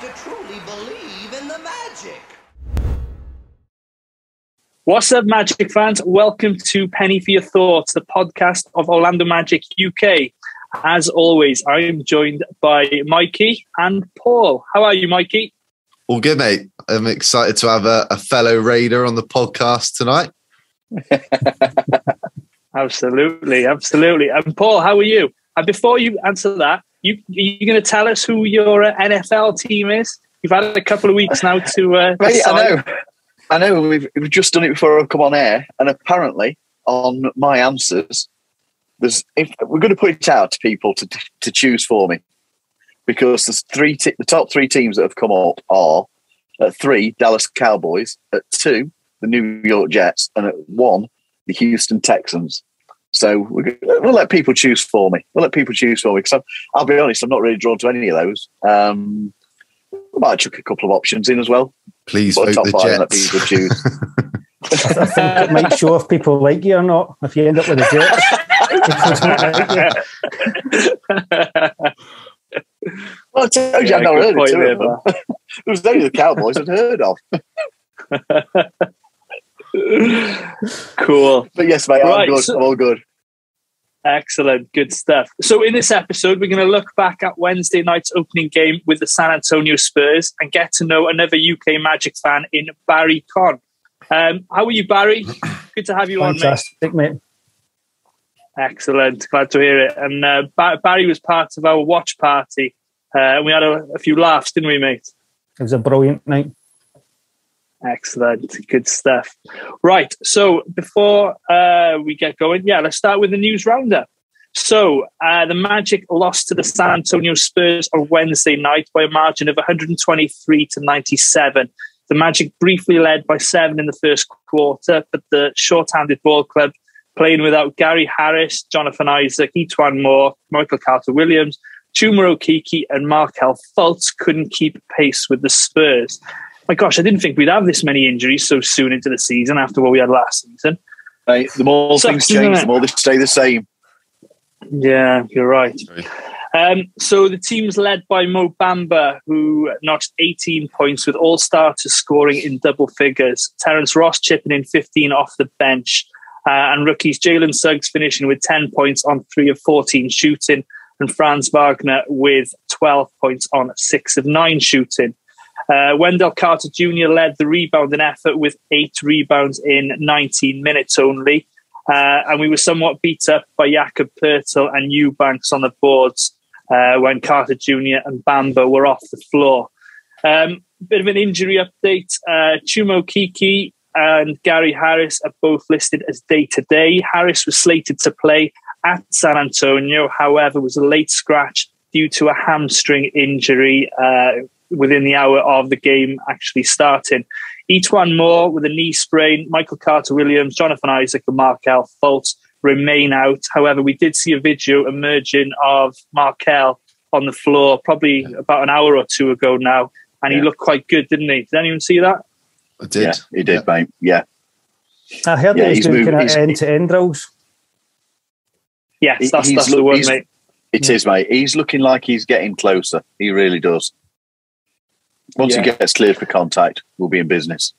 to truly believe in the magic. What's up, Magic fans? Welcome to Penny for Your Thoughts, the podcast of Orlando Magic UK. As always, I'm joined by Mikey and Paul. How are you, Mikey? All good, mate. I'm excited to have a fellow Raider on the podcast tonight. Absolutely. And Paul, how are you? And before you answer that, you're going to tell us who your NFL team is? You've had a couple of weeks now to mate, I know. We've just done it before I come on air, and apparently on my answers, if we're going to put it out to people to choose for me, because there's the top three teams that have come up are at 3, Dallas Cowboys, at 2, the New York Jets, and at 1, the Houston Texans. So we'll let people choose for me. Because I'll be honest, I'm not really drawn to any of those. I might chuck a couple of options in as well. Please vote the Jets. Let people choose. I think it might show if people like you or not. If you end up with the Jets. Well, I told you I've not heard of two of them. It was only the Cowboys I'd heard of. Cool. But yes, mate, right, I'm all good. Excellent. Good stuff. So in this episode, we're going to look back at Wednesday night's opening game with the San Antonio Spurs and get to know another UK Magic fan in Barry Conn. How are you, Barry? Good to have you Fantastic, on, mate. Excellent. Glad to hear it. And Barry was part of our watch party. We had a few laughs, didn't we, mate? It was a brilliant night. Excellent. Good stuff. Right. So before we get going, let's start with the news roundup. So the Magic lost to the San Antonio Spurs on Wednesday night by a margin of 123 to 97. The Magic briefly led by 7 in the first quarter, but the short-handed ball club, playing without Gary Harris, Jonathan Isaac, Etuan Moore, Michael Carter-Williams, Chuma Okeke and Markelle Fultz, couldn't keep pace with the Spurs. My gosh, I didn't think we'd have this many injuries so soon into the season after what we had last season. Right, the more things change, the more they stay the same. Yeah, you're right. So the team's led by Mo Bamba, who notched 18 points with all starters scoring in double figures. Terence Ross chipping in 15 off the bench. And rookies Jalen Suggs finishing with 10 points on 3 of 14 shooting. And Franz Wagner with 12 points on 6 of 9 shooting. Wendell Carter Jr. led the rebounding effort with 8 rebounds in 19 minutes only. And we were somewhat beat up by Jakob Poeltl and Eubanks on the boards when Carter Jr. and Bamba were off the floor. Bit of an injury update. Chuma Okeke and Gary Harris are both listed as day-to-day. Harris was slated to play at San Antonio, however, was a late scratch due to a hamstring injury within the hour of the game actually starting. Etuan Moore with a knee sprain, Michael Carter-Williams, Jonathan Isaac and Markelle Fultz remain out. However, we did see a video emerging of Markelle on the floor probably about an hour or two ago now, and he looked quite good, didn't he? Did anyone see that? I did. Yeah, he did, mate. Yeah. I heard that he's doing kind of end-to-end drills. Yes, that's the word, mate. It is, mate. He's looking like he's getting closer. He really does. Once he gets cleared for contact, we'll be in business.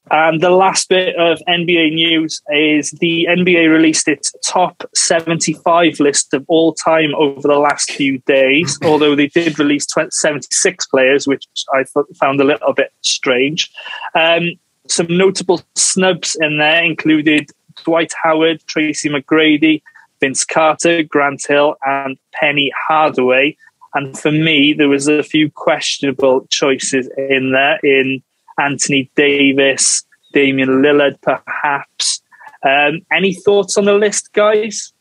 And the last bit of NBA news is the NBA released its top 75 list of all time over the last few days, although they did release 76 players, which I found a little bit strange. Some notable snubs in there included Dwight Howard, Tracy McGrady, Vince Carter, Grant Hill, and Penny Hardaway. And for me, there was a few questionable choices in there, in Anthony Davis, Damian Lillard, perhaps. Any thoughts on the list, guys?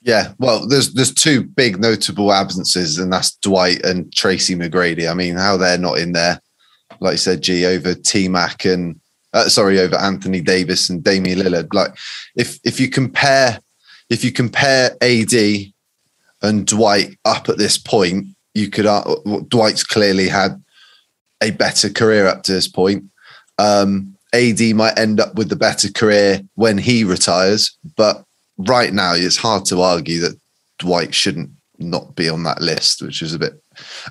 Yeah, well, there's 2 big notable absences, and that's Dwight and Tracy McGrady. I mean, how they're not in there, like you said, G, over T-Mac and over Anthony Davis and Damian Lillard. Like, if you compare AD and Dwight up at this point, you could Dwight's clearly had a better career up to this point. AD might end up with the better career when he retires, but right now it's hard to argue that Dwight shouldn't not be on that list, which is a bit.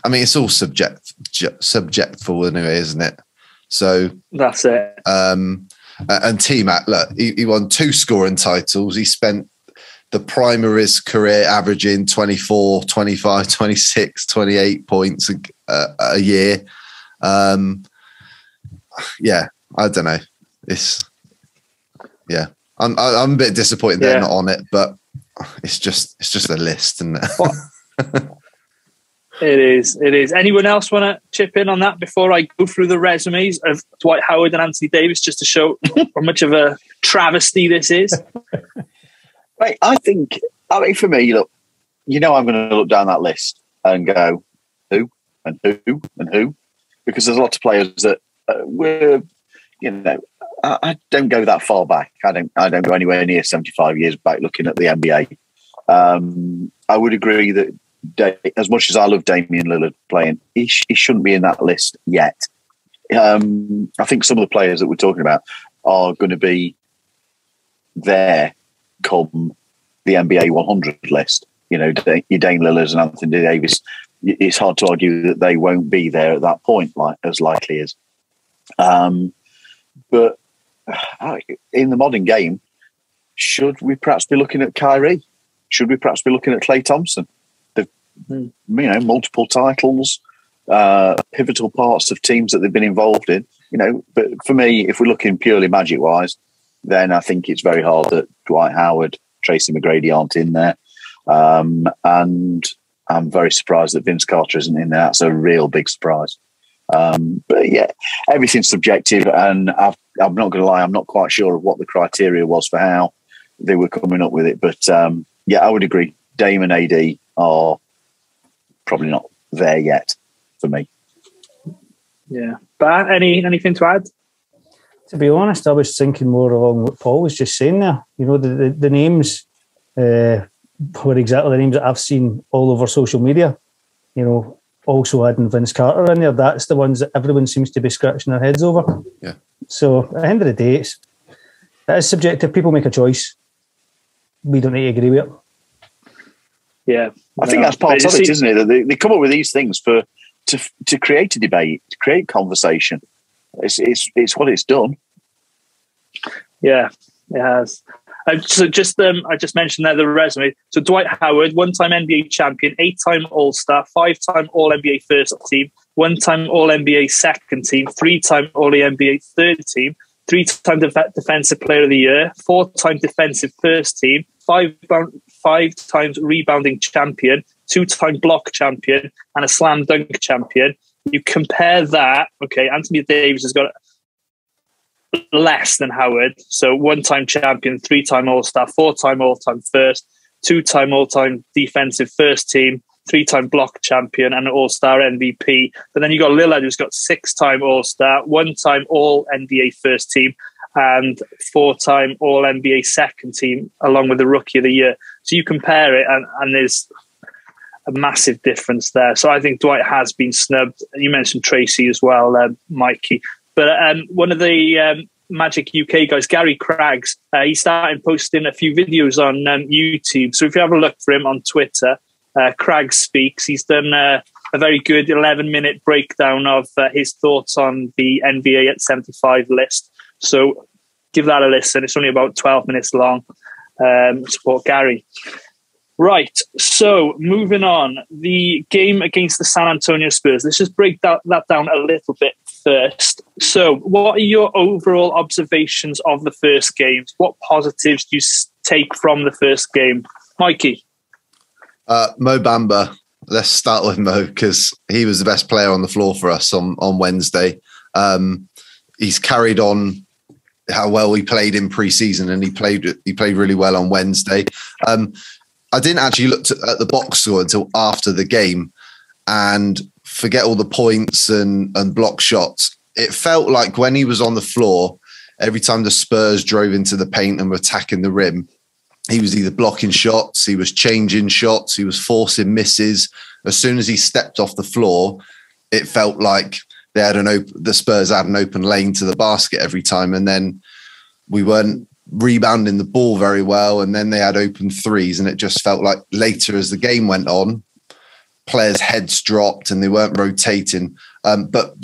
I mean, it's all subjectful anyway, isn't it? So that's it. And T-Mac, look, he won 2 scoring titles. He spent the prime of his career averaging 24, 25, 26, 28 points a year. Yeah, I don't know. I'm a bit disappointed they're not on it, but it's just a list, isn't it? It is. Anyone else want to chip in on that before I go through the resumes of Dwight Howard and Anthony Davis, just to show how much of a travesty this is? Right, I mean, for me, look, I'm going to look down that list and go, who and who and who, because there's lots of players that were, I don't go that far back. I don't go anywhere near 75 years back looking at the NBA. I would agree that as much as I love Damian Lillard playing, he shouldn't be in that list yet. I think some of the players that we're talking about are going to be there come the NBA 100 list. Your Dame Lillard and Anthony Davis, it's hard to argue that they won't be there at that point, as likely as. But in the modern game, should we perhaps be looking at Kyrie? Should we perhaps be looking at Klay Thompson? Multiple titles, pivotal parts of teams that they've been involved in. But for me, if we're looking purely Magic-wise, then I think it's very hard that Dwight Howard, Tracy McGrady aren't in there. And I'm very surprised that Vince Carter isn't in there. That's a real big surprise. But yeah, everything's subjective, and I'm not going to lie, I'm not quite sure of what the criteria was for how they were coming up with it. But I would agree. Dame and AD are probably not there yet for me. Yeah. But anything to add? To be honest, I was thinking more along what Paul was just saying there. The names were exactly the names that I've seen all over social media. Also adding Vince Carter in there, that's the ones that everyone seems to be scratching their heads over. Yeah. So at the end of the day, it is subjective. People make a choice. We don't need to agree with it. Yeah. I think that's part of it, isn't it? That they come up with these things to create a debate, to create conversation. It's what it's done. Yeah, it has. I just mentioned there the resume. So Dwight Howard, 1-time NBA champion, 8-time All-Star, 5-time All-NBA first team, 1-time All-NBA second team, 3-time All-NBA third team, 3-time Defensive Player of the Year, 4-time Defensive first team, 5 times rebounding champion, 2-time block champion, and a slam dunk champion. You compare that, okay, Anthony Davis has got less than Howard. So 1-time champion, 3-time All-Star, 4-time All-Time first, 2-time All-Time defensive first team, 3-time block champion, and an All-Star MVP. But then you got Lillard, who's got 6-time All-Star, 1-time All-NBA first team, and 4-time All-NBA second team, along with the Rookie of the Year. So you compare it, and there's a massive difference there. So I think Dwight has been snubbed. You mentioned Tracy as well, Mikey. But one of the Magic UK guys, Gary Craggs, he started posting a few videos on YouTube. So if you have a look for him on Twitter, Craggs Speaks, he's done a very good 11-minute breakdown of his thoughts on the NBA at 75 list. So give that a listen. It's only about 12 minutes long. Support Gary. Right, so moving on, the game against the San Antonio Spurs. Let's just break that down a little bit first. So what are your overall observations of the first game? What positives do you take from the first game? Mikey? Mo Bamba. Let's start with Mo, because he was the best player on the floor for us on Wednesday. He's carried on how well he played in pre-season, and he played really well on Wednesday. I didn't actually look at the box score until after the game, and forget all the points and block shots. It felt like when he was on the floor, every time the Spurs drove into the paint and were attacking the rim, he was either blocking shots, he was changing shots, he was forcing misses. As soon as he stepped off the floor, it felt like the Spurs had an open lane to the basket every time, and then we weren't rebounding the ball very well, and then they had open threes, and it just felt like later as the game went on, players' heads dropped and they weren't rotating. But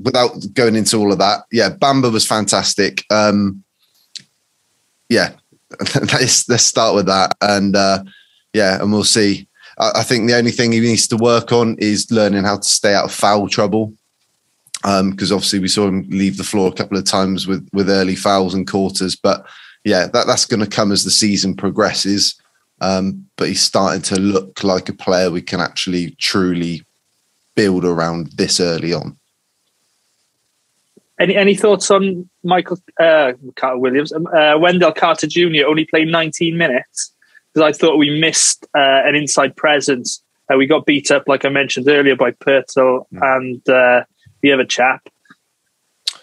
without going into all of that, Bamba was fantastic. Let's start with that, and and we'll see. I think the only thing he needs to work on is learning how to stay out of foul trouble, because obviously we saw him leave the floor a couple of times with early fouls and quarters. But that's going to come as the season progresses. But he's starting to look like a player we can actually truly build around this early on. Any thoughts on Michael Carter Williams? Wendell Carter Jr. only played 19 minutes because I thought we missed an inside presence. We got beat up, like I mentioned earlier, by Pirtle and the other chap.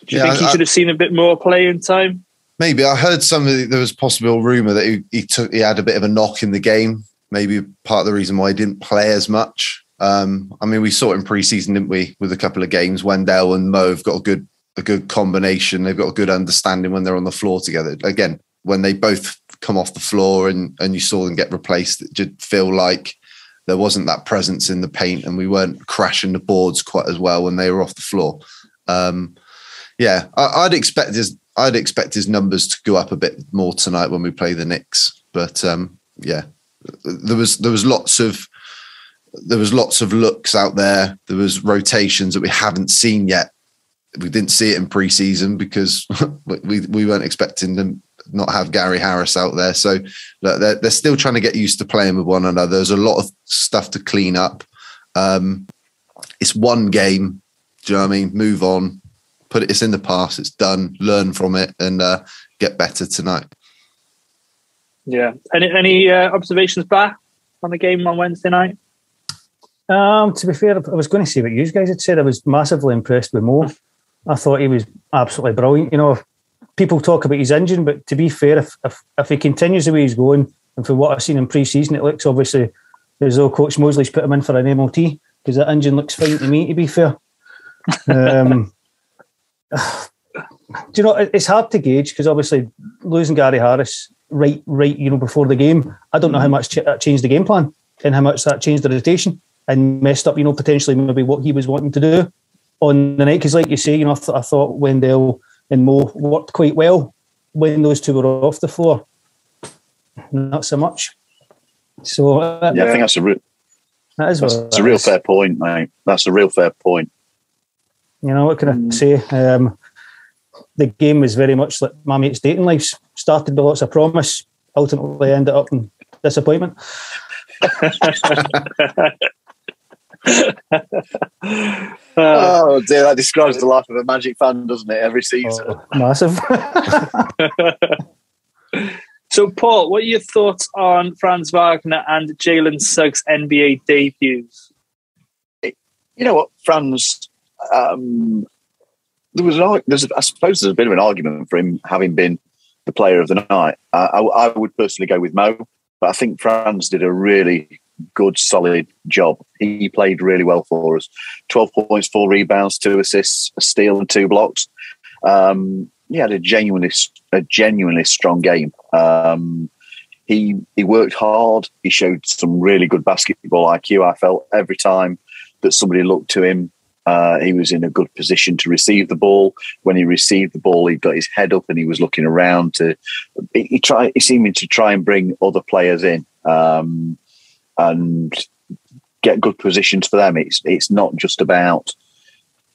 Do you think he should have seen a bit more playing time? Maybe. I heard there was a possible rumour that he had a bit of a knock in the game. Maybe part of the reason why he didn't play as much. I mean, we saw it in pre-season, didn't we? With a couple of games, Wendell and Mo have got a good combination. They've got a good understanding when they're on the floor together. Again, when they both come off the floor and you saw them get replaced, it did feel like there wasn't that presence in the paint, and we weren't crashing the boards quite as well when they were off the floor. I'd expect his numbers to go up a bit more tonight when we play the Knicks. But there was lots of looks out there. There was rotations that we haven't seen yet. We didn't see it in pre-season because we weren't expecting them not have Gary Harris out there. So they're still trying to get used to playing with one another. There's a lot of stuff to clean up. It's one game. Do you know what I mean? Move on. It's in the past. It's done. Learn from it and get better tonight. Yeah. Any observations back on the game on Wednesday night? To be fair, I was going to say what you guys had said. I was massively impressed with Mo. I thought he was absolutely brilliant. You know, people talk about his engine, but to be fair, if he continues the way he's going, and for what I've seen in pre-season, it looks obviously as though Coach Mosley's put him in for an MOT, because that engine looks fine to me, to be fair. Do you know, it's hard to gauge because obviously losing Gary Harris right, before the game, I don't know how much that changed the game plan and how much that changed the rotation and messed up, potentially maybe what he was wanting to do on the night. Because like you say, I thought Wendell and Mo worked quite well when those two were off the floor. Not so much. So I think that's a real fair point, mate. That's a real fair point. What can I say? The game was very much like my mate's dating life. Started with lots of promise, ultimately ended up in disappointment. Oh dear, that describes the life of a Magic fan, doesn't it? Every season. Massive. So, Paul, what are your thoughts on Franz Wagner and Jalen Suggs' NBA debuts? You know what, Franz? I suppose there's a bit of an argument for him having been the player of the night. I would personally go with Mo, but I think Franz did a really good, solid job. He played really well for us. 12 points, 4 rebounds, 2 assists, a steal and 2 blocks. He had a genuinely strong game. He worked hard. He showed some really good basketball IQ. I felt every time that somebody looked to him, he was in a good position to receive the ball. When he received the ball, he got his head up and he was looking around he seemed to try and bring other players in and get good positions for them. It's not just about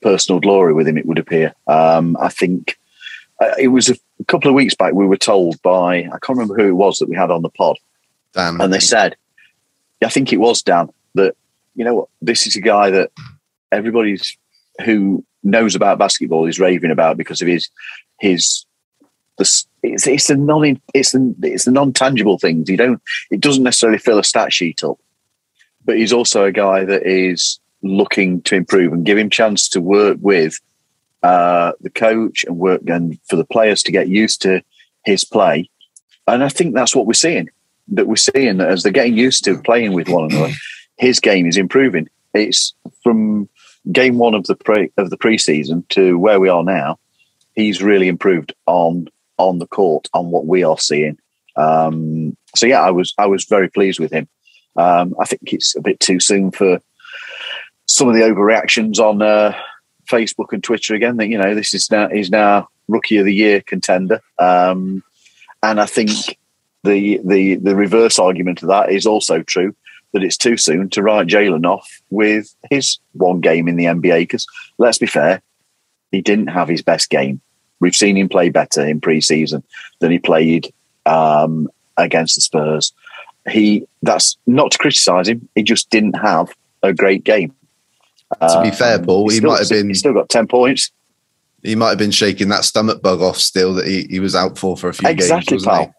personal glory with him, it would appear. I think it was a couple of weeks back we were told by, I can't remember who it was that we had on the pod, Dan. And they said, I think it was Dan, that, this is a guy that everybody who knows about basketball is raving about because of it's the non-tangible things. It doesn't necessarily fill a stat sheet up, but he's also a guy that is looking to improve and give him chance to work with the coach and for the players to get used to his play. And I think that's what we're seeing. That we're seeing that as they're getting used to playing with one another, his game is improving. It's from game 1 of the preseason to where we are now. He's really improved on on the court on what we are seeing. So yeah, I was very pleased with him. I think it's a bit too soon for some of the overreactions on Facebook and Twitter again. That this is now Rookie of the Year contender, and I think the reverse argument of that is also true, that it's too soon to write Jalen off with his one game in the NBA. Because let's be fair, he didn't have his best game. We've seen him play better in pre-season than he played against the Spurs. That's not to criticise him. He just didn't have a great game. To be fair, Paul, he still got 10 points. He might have been shaking that stomach bug off still that he was out for a few games. Exactly, pal.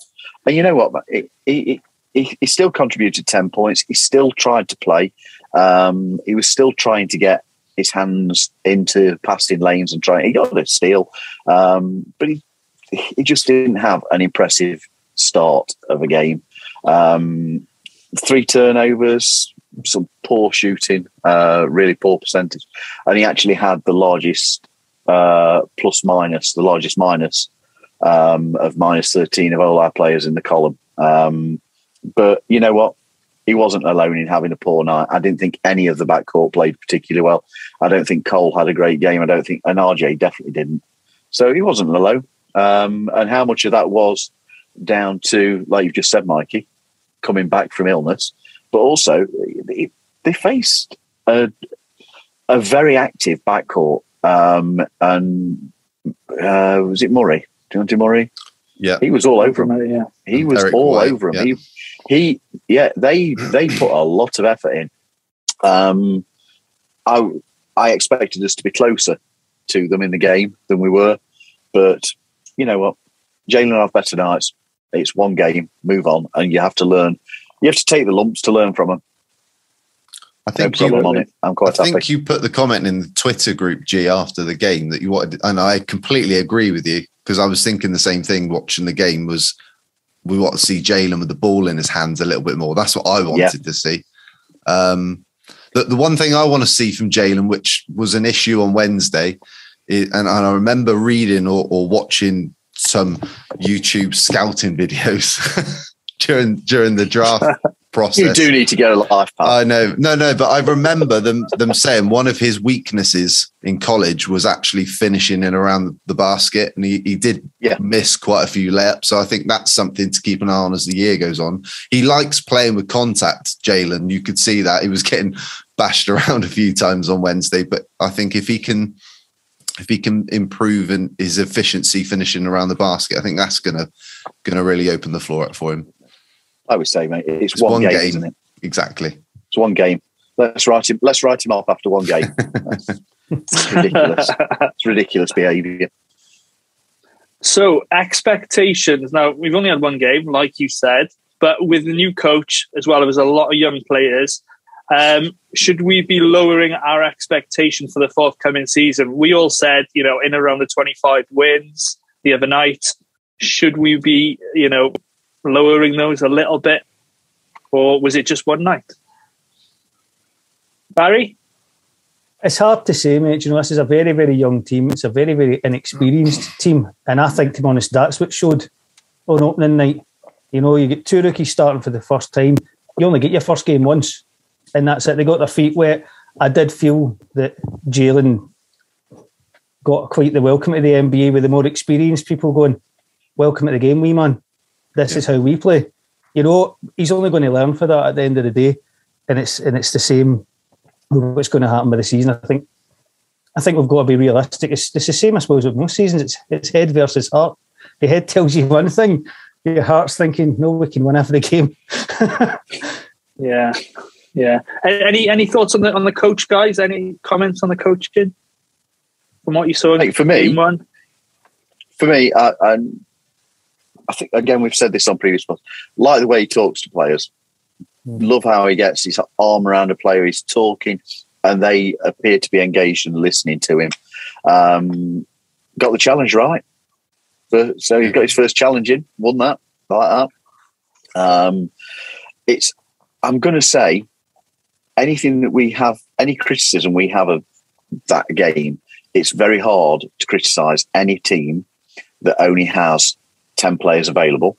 And you know what? He still contributed 10 points. He still tried to play. He was still trying to get his hands into passing lanes and trying. He got a steal, but he just didn't have an impressive start of a game. 3 turnovers, some poor shooting, really poor percentage, and he actually had the largest plus minus, the largest minus of minus 13 of all our players in the column. But you know what? He wasn't alone in having a poor night. I didn't think any of the backcourt played particularly well. I don't think Cole had a great game. I don't think, and RJ definitely didn't. So he wasn't alone. And how much of that was down to, like you've just said, Mikey, coming back from illness, but also they faced a very active backcourt. And was it Murray? Dejounte Murray? Yeah, he was all over him. Yeah, he was Eric all White, over him. Yeah. They put a lot of effort in. I expected us to be closer to them in the game than we were, but you know what? Jalen will have better nights. It's one game, move on, and you have to learn. You have to take the lumps to learn from them. I think you put the comment in the Twitter group, G, after the game that you wanted, and I completely agree with you, because I was thinking the same thing watching the game. Was we want to see Jalen with the ball in his hands a little bit more? That's what I wanted to see. The one thing I want to see from Jalen, which was an issue on Wednesday, and I remember reading or watching some YouTube scouting videos during the draft process. You do need to get a life, pal. I know. No, but I remember them saying one of his weaknesses in college was actually finishing in around the basket, and he did miss quite a few layups. So I think that's something to keep an eye on as the year goes on. He likes playing with contact, Jalen. You could see that he was getting bashed around a few times on Wednesday, but I think if he can improve in his efficiency finishing around the basket, I think that's gonna really open the floor up for him. I would say, mate, it's one game, isn't it? Exactly. It's one game. Let's write him off after one game. It's ridiculous. It's ridiculous behaviour. So expectations. Now we've only had one game, like you said, but with the new coach as well, there was a lot of young players. Should we be lowering our expectation for the forthcoming season? We all said, in around the 25 wins the other night. Should we be, lowering those a little bit, or was it just one night? Barry? It's hard to say, mate. This is a very, very young team. It's a very, very inexperienced team. And I think, to be honest, that's what showed on opening night. You get 2 rookies starting for the first time. You only get your first game once, and that's it. They got their feet wet. I did feel that Jalen got quite the welcome to the NBA with the more experienced people going, welcome to the game, wee man. This is how we play. He's only going to learn for that at the end of the day. And it's the same with what's going to happen with the season. I think we've got to be realistic. It's the same, I suppose, with most seasons. It's head versus heart. The head tells you one thing. Your heart's thinking, no, we can win every game. Yeah. Any thoughts on the coach, guys? Any comments on the coaching from what you saw? For me, I think, again, we've said this on previous ones. Like the way he talks to players. Love how he gets his arm around a player. He's talking, and they appear to be engaged and listening to him. Got the challenge right. So he got his first challenge in, won that. Like that. I'm going to say, anything that we have, any criticism we have of that game, it's very hard to criticise any team that only has 10 players available.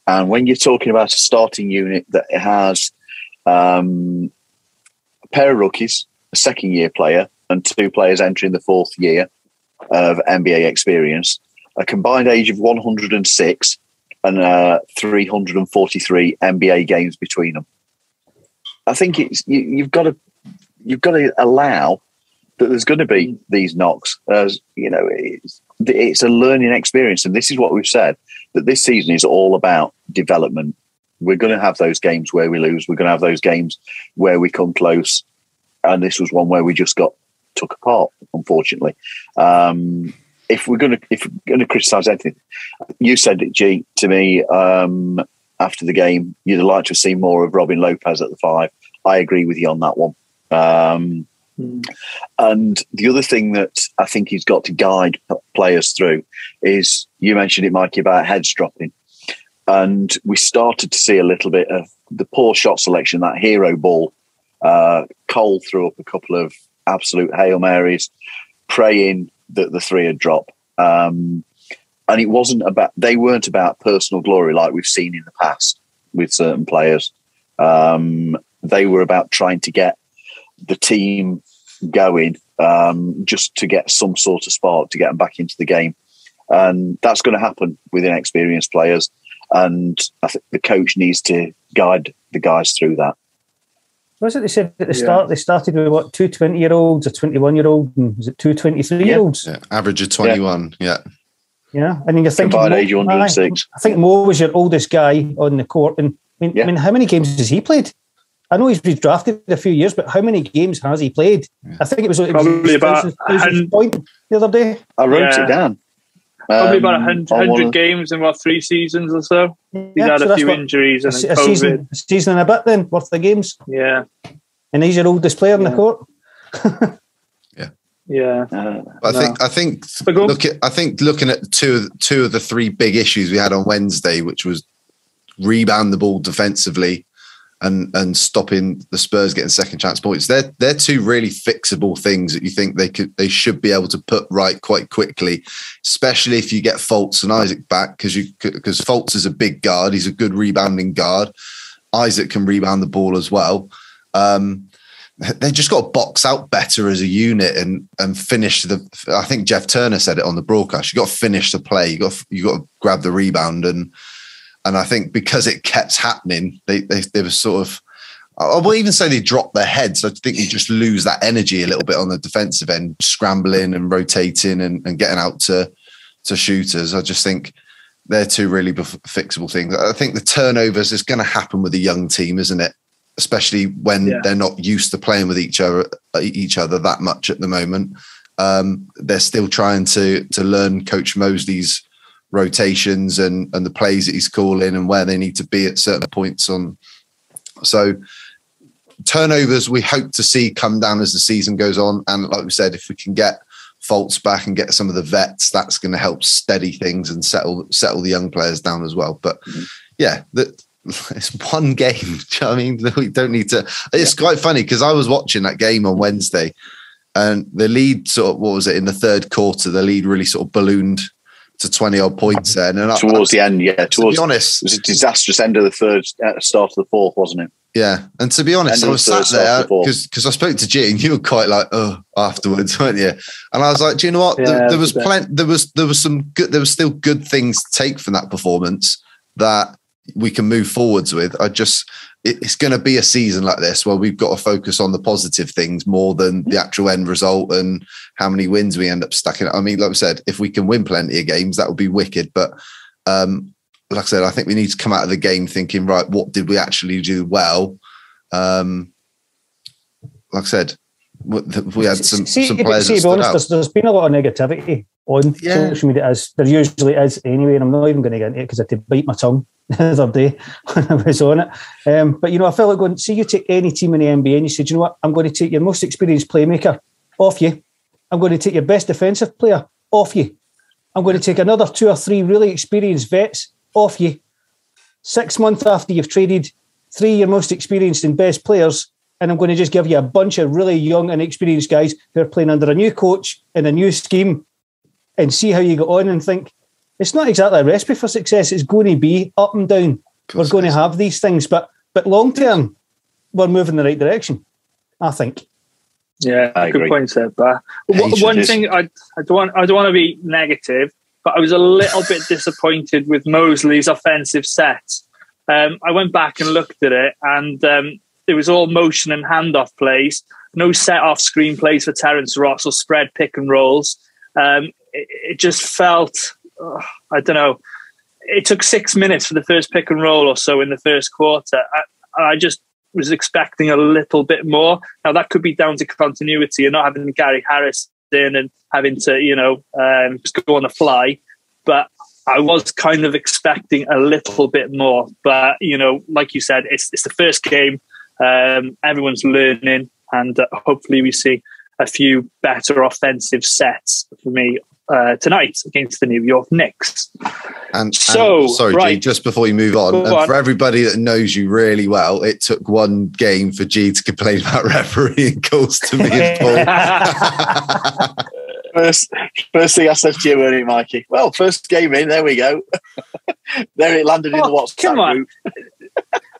And when you're talking about a starting unit that has a pair of rookies, a second-year player, and 2 players entering the 4th year of NBA experience, a combined age of 106 and 343 NBA games between them. I think you've got to allow that there's going to be these knocks. As you know, it's a learning experience, and this is what we've said, that this season is all about development. We're going to have those games where we lose. We're going to have those games where we come close, and this was one where we just got took apart, unfortunately. If we're going to criticise anything, you said it, G, to me after the game. You'd like to have seen more of Robin Lopez at the 5. I agree with you on that one. And the other thing that I think he's got to guide players through is, you mentioned it, Mikey, about heads dropping. And we started to see a little bit of the poor shot selection, that hero ball. Cole threw up a couple of absolute Hail Marys, praying that the 3 would drop. And it wasn't about, they weren't about personal glory like we've seen in the past with certain players. They were about trying to get the team going, just to get some sort of spark to get them back into the game. And that's going to happen with inexperienced players. And I think the coach needs to guide the guys through that. Was it they said at the start? They started with what, 2 20-year-olds, a 21-year-old, and was it 2 23-year-olds? Yeah, average of 21. Yeah. Yeah, and then you're thinking, combined age 106. I think Mo was your oldest guy on the court, and I mean, how many games has he played? I know he's been drafted a few years, but how many games has he played? Yeah. I think it was probably about 1,000 point the other day. I wrote it down. Probably about 100 games in 3 seasons or so. He's had a few injuries and a season and a bit then worth of games. Yeah, and he's your oldest player in the court. Yeah. I think looking at two of the 3 big issues we had on Wednesday, which was rebound the ball defensively and stopping the Spurs getting second chance points. They're 2 really fixable things that you think they should be able to put right quite quickly, especially if you get Fultz and Isaac back, because Fultz is a big guard. He's a good rebounding guard. Isaac can rebound the ball as well. They just got to box out better as a unit and finish I think Jeff Turner said it on the broadcast. You got to finish the play. You got to grab the rebound and I think because it kept happening, they were sort of, I won't even say they dropped their heads. I think you just lose that energy a little bit on the defensive end, scrambling and rotating and getting out to shooters. I just think they're 2 really fixable things. I think the turnovers is going to happen with a young team, isn't it? Especially when they're not used to playing with each other that much at the moment. They're still trying to learn Coach Mosley's rotations and the plays that he's calling and where they need to be at certain points on. So turnovers we hope to see come down as the season goes on. And like we said, if we can get Fultz back and get some of the vets, that's going to help steady things and settle the young players down as well. But it's 1 game. Do you know what I mean? We don't need to. It's quite funny because I was watching that game on Wednesday and the lead sort of, what was it, in the 3rd quarter, the lead really sort of ballooned to 20 odd points there. And towards the end, to be honest, it was a disastrous end of the 3rd, start of the 4th, wasn't it? Yeah. And to be honest, I was sat there because I spoke to G and you were quite like, afterwards, weren't you? And I was like, do you know what? There was plenty, there was still good things to take from that performance that we can move forwards with. It's going to be a season like this where we've got to focus on the positive things more than the actual end result and how many wins we end up stacking. I mean, like I said, if we can win plenty of games, that would be wicked. But like I said, I think we need to come out of the game thinking, right, what did we actually do well? Like I said, we had some players that stood out. There's been a lot of negativity on social media, as there usually is anyway, and I'm not even going to get into it because I had to bite my tongue the other day when I was on it. But, I felt like going, see, you take any team in the NBA and you said, you know what, I'm going to take your most experienced playmaker off you. I'm going to take your best defensive player off you. I'm going to take another 2 or 3 really experienced vets off you. 6 months after you've traded 3 of your most experienced and best players, and I'm going to just give you a bunch of really young and experienced guys who are playing under a new coach in a new scheme and see how you get on and think, it's not exactly a recipe for success. It's going to be up and down. We're going to have these things, but long term, we're moving in the right direction, I think. Yeah, good point there. But one thing I don't want to be negative, but I was a little bit disappointed with Mosley's offensive sets. I went back and looked at it, and it was all motion and handoff plays, no set off screen plays for Terence Ross or spread pick and rolls. It just felt, I don't know. It took 6 minutes for the first pick and roll or so in the first quarter. I just was expecting a little bit more. Now, that could be down to continuity and not having Gary Harris in and having to, just go on the fly. But I was kind of expecting a little bit more. But, like you said, it's the first game. Everyone's learning, and hopefully we see a few better offensive sets for me tonight against the New York Knicks. Sorry, right. G, just before you move on, for everybody that knows you really well, it took one game for G to complain about refereeing calls to me and Paul. First thing I said to you, weren't it, Mikey? Well, first game in, there we go. There it landed in the WhatsApp group.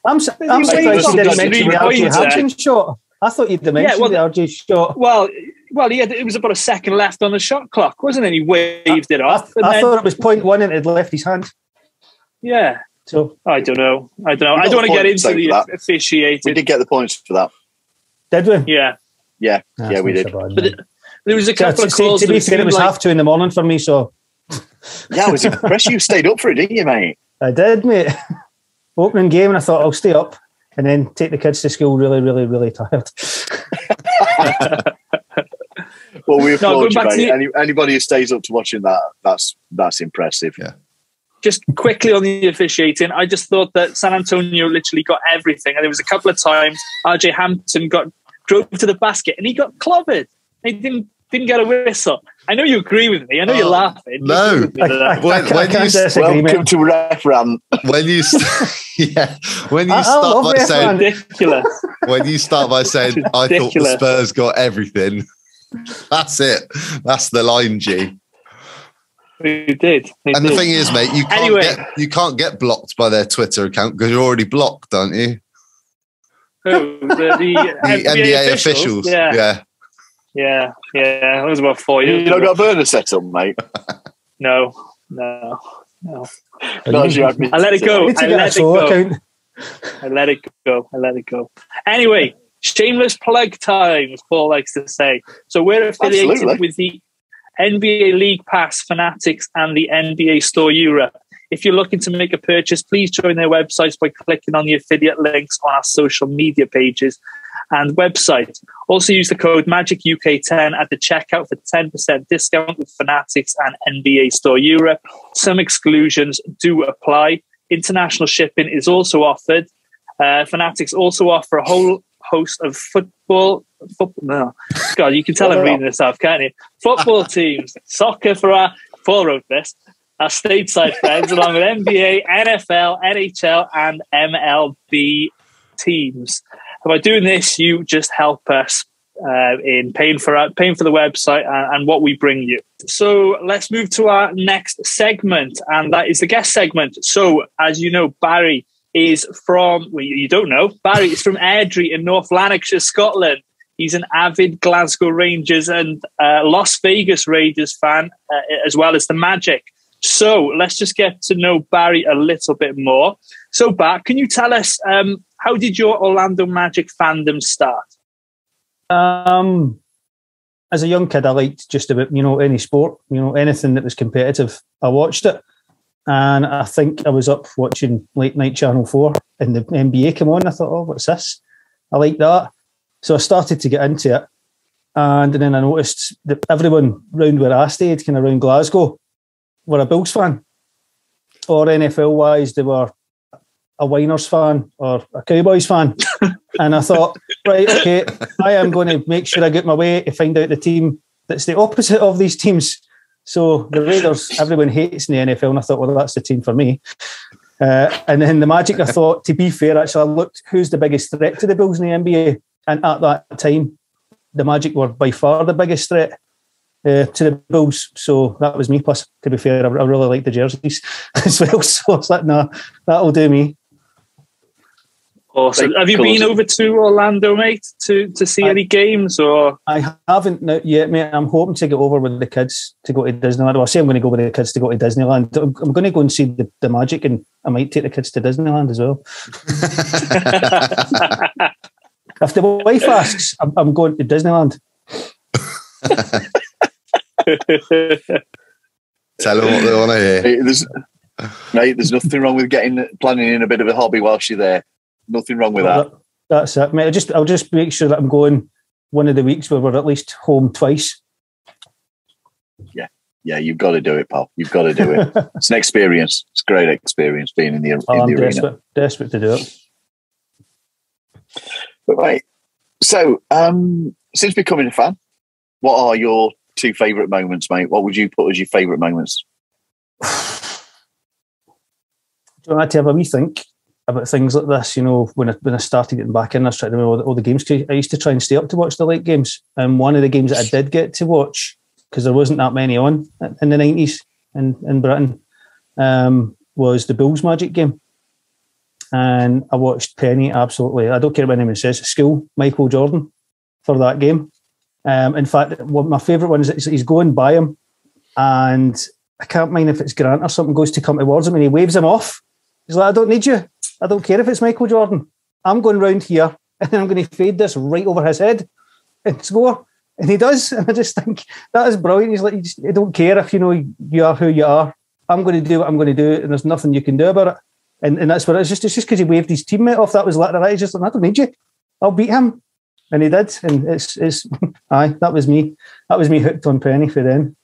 I'm surprised you didn't mention the RJ Hampton shot. I thought you'd mentioned the RJ shot. Well, it was about a second left on the shot clock, wasn't it? He waved it off. I thought it was 0.1 and it left his hand. Yeah. So I don't know. I don't want to get into the officiating. We did get the points for that. Did we? Yeah. Yeah, we did. But there was a couple of calls. To be fair, it was 2:30 in the morning for me, so... Yeah, I was impressed you stayed up for it, didn't you, mate? I did, mate. Opening game, and I thought I'll stay up and then take the kids to school really, really, really tired. Well, we applaud you, mate. Anybody who stays up to watching that's impressive. Yeah. Just quickly on the officiating, I just thought that San Antonio literally got everything, and there was a couple of times RJ Hampton drove to the basket and he got clobbered. He didn't get a whistle. I know you agree with me. I know you're laughing. No. Welcome to Referan. When you start by saying ridiculous. When you start by saying I thought the Spurs got everything, that's it. That's the line, G. We did. The thing is, mate, you can't get blocked by their Twitter account because you're already blocked, aren't you? Who? The NBA officials. Yeah. Yeah, that was about 4 years. You don't got a burner set up, mate? No. I let it go. I let it go. Anyway, shameless plug time, as Paul likes to say. So we're affiliated with the NBA League Pass, Fanatics, and the NBA Store Europe. If you're looking to make a purchase, please join their websites by clicking on the affiliate links on our social media pages and website. Also use the code MAGICUK10 at the checkout for 10% discount with Fanatics and NBA Store Europe. Some exclusions do apply. International shipping is also offered. Fanatics also offer a whole host of football. No, God, you can tell I'm reading this off, can't you? Football teams, soccer for our Paul wrote this. Our stateside friends, along with NBA, NFL, NHL, and MLB teams. By doing this, you just help us in paying for the website and what we bring you. So let's move to our next segment, and that is the guest segment. So, as you know, Barry is from, well, you don't know, Barry is from Airdrie in North Lanarkshire, Scotland. He's an avid Glasgow Rangers and Las Vegas Raiders fan, as well as the Magic. So let's just get to know Barry a little bit more. So, Bar, can you tell us how did your Orlando Magic fandom start? As a young kid, I liked just about any sport, anything that was competitive. I watched it, and I think I was up watching late night Channel 4, and the NBA came on. I thought, oh, what's this? I like that, so I started to get into it, and then I noticed that everyone round where I stayed, kind of around Glasgow, were a Bills fan, or NFL-wise, they were a Winers fan or a Cowboys fan. And I thought, right, okay, I am going to make sure I get my way to find out the team that's the opposite of these teams. So the Raiders, everyone hates in the NFL, and I thought, well, that's the team for me. And then the Magic, I thought, to be fair, actually, I looked, who's the biggest threat to the Bills in the NBA? And at that time, the Magic were by far the biggest threat. to the Bulls. So that was me. Plus, to be fair, I really like the jerseys as well. So it's like, no, that'll do me. Awesome. Have you been over to Orlando, mate, to see any games? Or I haven't yet, mate. I'm hoping to get over with the kids to go to Disneyland. Well, I say I'm going to go with the kids to go to Disneyland. I'm going to go and see the Magic, and I might take the kids to Disneyland as well. If the wife asks, I'm going to Disneyland. Tell them what they want to hear. There's nothing wrong with planning in a bit of a hobby whilst you're there. Nothing wrong with that. That's it, mate. I'll just make sure that I'm going one of the weeks where we're at least home twice. Yeah, you've got to do it, pal. You've got to do it. It's an experience. It's a great experience being in the arena. Desperate to do it. But right, so since becoming a fan, what are your two favourite moments, mate? What would you put as your favourite moments? Do you want to have a wee think about things like this? You know, when I started getting back in, I was trying to remember all the games. I used to try and stay up to watch the late games. And one of the games that I did get to watch, because there wasn't that many on in the 90s in Britain, was the Bulls Magic game. And I watched Penny, absolutely. I don't care what anyone says, school, Michael Jordan, for that game. In fact, my favourite one is he's going by him, and I can't mind if it's Geraint or something goes to come towards him, and he waves him off. He's like, I don't need you. I don't care if it's Michael Jordan. I'm going round here, and I'm going to fade this right over his head and score. And he does. And I just think that is brilliant. He's like, you don't care if you are who you are. I'm going to do what I'm going to do, and there's nothing you can do about it. And that's what it's just because he waved his teammate off. That was literally, he's just like, I don't need you. I'll beat him. And he did. And it's aye, that was me. That was me hooked on Penny for then.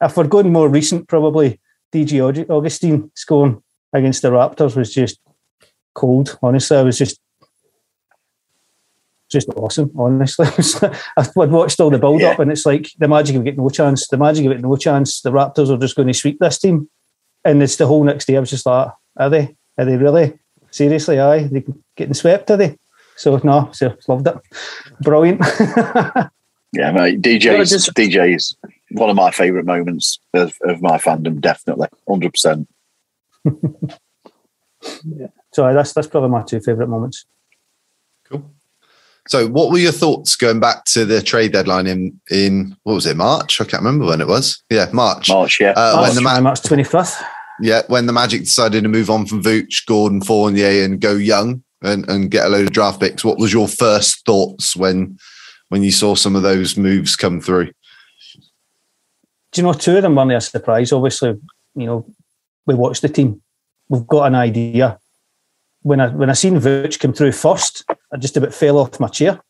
If we're going more recent, probably DJ Augustine scoring against the Raptors was just cold, honestly. I was just awesome, honestly. I'd watched all the build-up, and it's like the Magic have got no chance. The Magic have got no chance. The Raptors are just going to sweep this team. And it's the whole next day, I was just like, are they? Are they really? Seriously, aye? They getting swept, are they? So, no, loved it. Brilliant. Yeah, mate. DJ's one of my favourite moments of my fandom, definitely. 100%. Yeah. So that's probably my two favourite moments. Cool. So what were your thoughts going back to the trade deadline in what was it, March? I can't remember when it was. Yeah, March. March, yeah. March 25th. Yeah, when the Magic decided to move on from Vooch, Gordon, Fournier and go young and get a load of draft picks, what was your first thoughts when you saw some of those moves come through? Do you know, two of them weren't a surprise. Obviously, we watched the team. We've got an idea. When I seen Vooch come through first, I just about fell off my chair.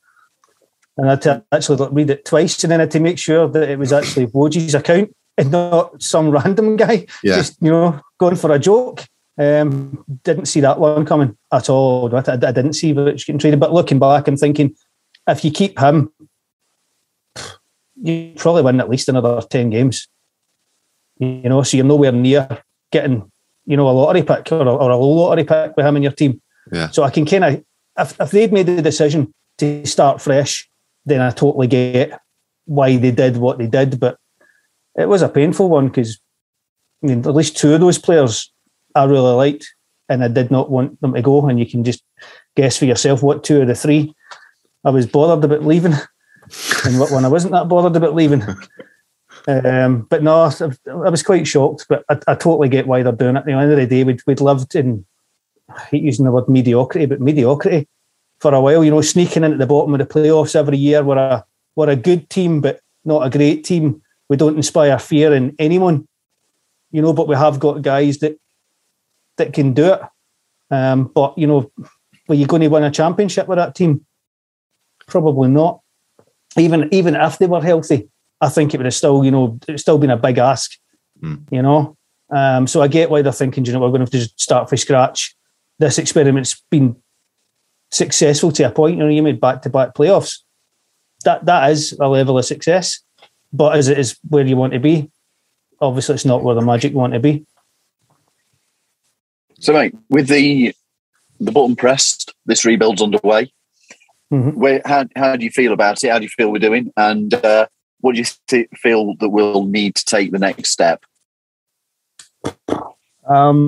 And I had to actually read it twice, and then I had to make sure that it was actually Woj's account and not some random guy just, going for a joke. Didn't see that one coming at all. I didn't see Vooch getting traded. But looking back and thinking, if you keep him, you probably win at least another 10 games. So you're nowhere near getting, a lottery pick or a low lottery pick with him in your team. Yeah. So I can kind of, if they'd made the decision to start fresh, then I totally get why they did what they did. But it was a painful one because, at least two of those players I really liked, and I did not want them to go. And you can just guess for yourself what two of the three I was bothered about leaving and what one I wasn't that bothered about leaving. But no, I was quite shocked, but I totally get why they're doing it. At the end of the day, we'd lived in, I hate using the word mediocrity, but mediocrity for a while, sneaking into the bottom of the playoffs every year. We're a good team, but not a great team. We don't inspire fear in anyone, but we have got guys that can do it. But, were you going to win a championship with that team? Probably not. Even if they were healthy, I think it would have still, it's still been a big ask, So I get why they're thinking, we're going to have to just start from scratch. This experiment's been successful to a point. You made back-to-back playoffs. That is a level of success. But as it is where you want to be, obviously it's not where the Magic want to be. So, mate, with the button pressed, this rebuild's underway. Mm-hmm. How do you feel about it? How do you feel we're doing? And what do you feel that we'll need to take the next step? I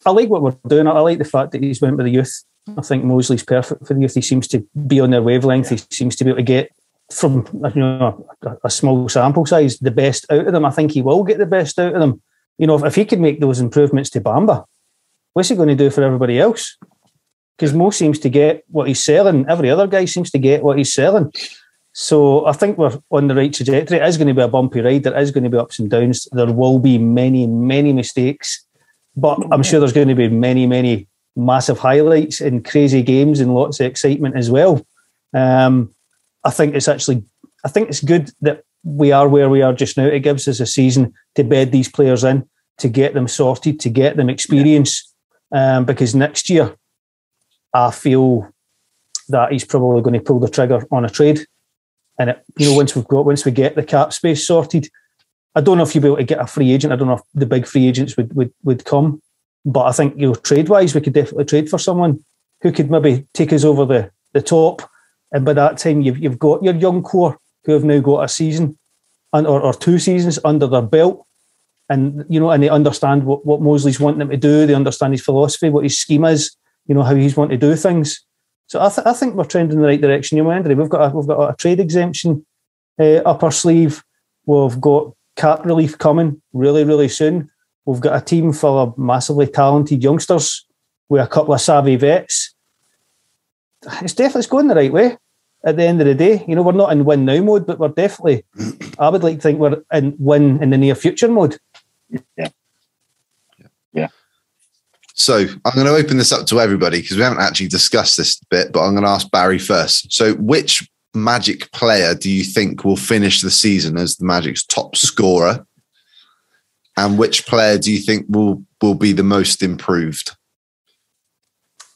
like what we're doing. I like the fact that he's went with the youth. I think Mosley's perfect for the youth. He seems to be on their wavelength. He seems to be able to get from a small sample size the best out of them. I think he will get the best out of them. If he could make those improvements to Bamba, what's he going to do for everybody else? Because Mo seems to get what he's selling. Every other guy seems to get what he's selling. So I think we're on the right trajectory. It is going to be a bumpy ride. There is going to be ups and downs. There will be many, many mistakes. But I'm sure there's going to be many, many massive highlights and crazy games and lots of excitement as well. I think it's good that we are where we are just now. It gives us a season to bed these players in, to get them sorted, to get them experience. Because next year, I feel that he's probably going to pull the trigger on a trade. And once we get the cap space sorted, I don't know if you'll be able to get a free agent. I don't know if the big free agents would come. But I think, trade-wise, we could definitely trade for someone who could maybe take us over the top. And by that time, you've got your young core who have now got a season or 2 seasons under their belt. And, and they understand what Mosley's wanting them to do. They understand his philosophy, what his scheme is, how he's wanting to do things. So I think we're trending in the right direction. Andrew, we've got a trade exemption up our sleeve. We've got cap relief coming really, really soon. We've got a team full of massively talented youngsters with a couple of savvy vets. It's going the right way at the end of the day. We're not in win now mode, but we're definitely, I would like to think we're in win in the near future mode. Yeah. So I'm going to open this up to everybody because we haven't actually discussed this bit, but I'm going to ask Barry first. So which Magic player do you think will finish the season as the Magic's top scorer? And which player do you think will be the most improved?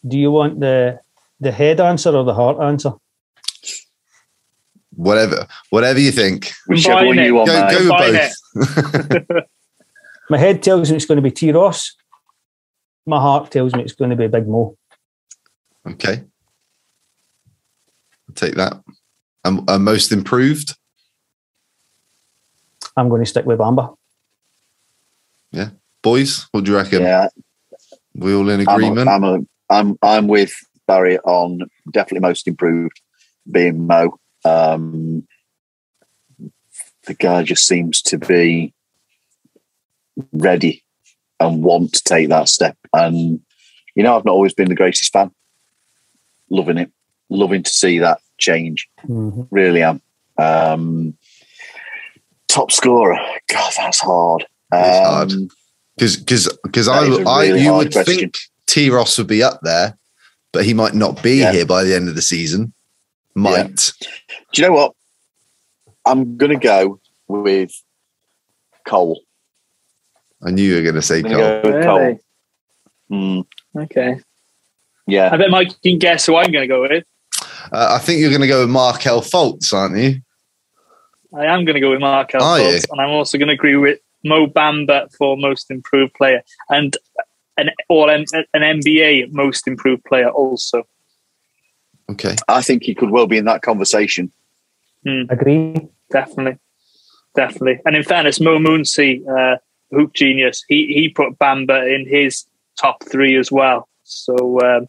Do you want the head answer or the heart answer? Whatever you think. Whichever one you want, go with both. My head tells me it's going to be T. Ross. My heart tells me it's going to be Big Mo. Okay. I'll take that. Most improved? I'm going to stick with Bamba. Yeah. Boys, what do you reckon? Yeah. We all in agreement? I'm with Barry on definitely most improved being Mo. The guy just seems to be ready and want to take that step. And, I've not always been the greatest fan. Loving it. Loving to see that change. Mm-hmm. Really am. Top scorer. God, that's hard. It's hard. Because you would think T. Ross would be up there, but he might not be here by the end of the season. Might. Yeah. Do you know what? I'm going to go with Cole. I knew you were going to say Cole. Go with really? Cole. Okay. Yeah. I bet Mike can guess who I'm going to go with. I think you're going to go with Markel Fultz, aren't you? I am going to go with Markel Fultz, and I'm also going to agree with Mo Bamba for most improved player and an NBA most improved player also. Okay. I think he could well be in that conversation. Agree. Definitely. And in fairness, Mo Moonsey, hoop genius, he put Bamba in his top 3 as well. So,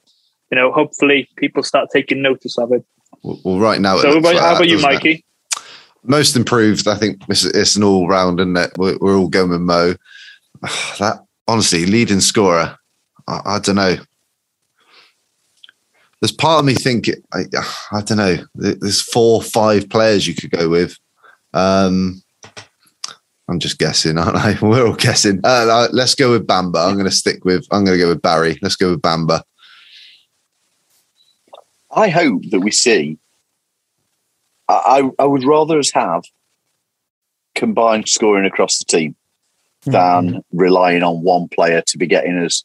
hopefully people start taking notice of it. Well, right now... So how about you, Mikey? Most improved, I think it's an all-round, isn't it? We're all going with Mo. That, honestly, leading scorer, I don't know. There's part of me thinking, I don't know, there's 4 or 5 players you could go with. I'm just guessing, aren't I? We're all guessing. Let's go with Bamba. I'm going to go with Barry. Let's go with Bamba. I hope that we see, I would rather us have combined scoring across the team than relying on one player to be getting us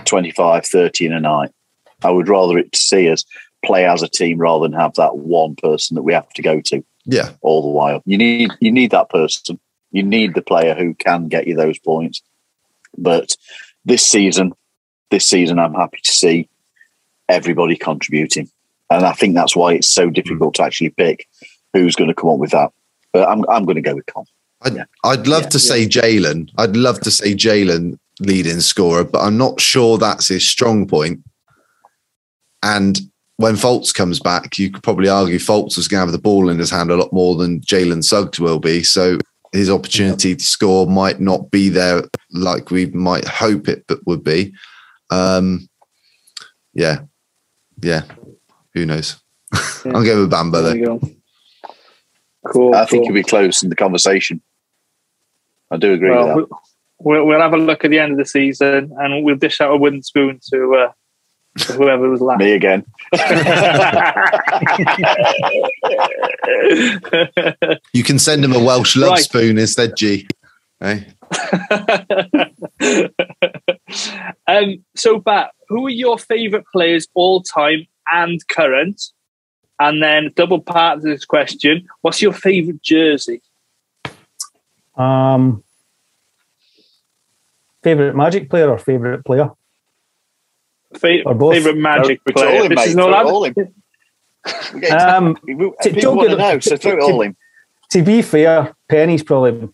25, 30 in a night. I would rather it to see us play as a team rather than have that one person that we have to go to all the while. You need that person. You need the player who can get you those points. But this season, I'm happy to see everybody contributing. And I think that's why it's so difficult to actually pick who's going to come up with that. But I'm going to go with Con. I'd love to say Jalen. I'd love to say Jalen leading scorer, but I'm not sure that's his strong point. And when Fultz comes back, you could probably argue Fultz was going to have the ball in his hand a lot more than Jalen Suggs will be. So his opportunity to score might not be there like we might hope it would be. Yeah. Who knows? Yeah. I'll go with Bamba though. Cool. I think he'll be close in the conversation. I do agree with that. We'll have a look at the end of the season and we'll dish out a wooden spoon to whoever was last. Me again. You can send him a Welsh love spoon instead, G. Hey? So, Bat, who are your favourite players all time and current? And then double part of this question, what's your favourite jersey? Favourite Magic player or favourite player? Favourite Magic player. This is not all in. People want to know, so throw it all in. To be fair, Penny's probably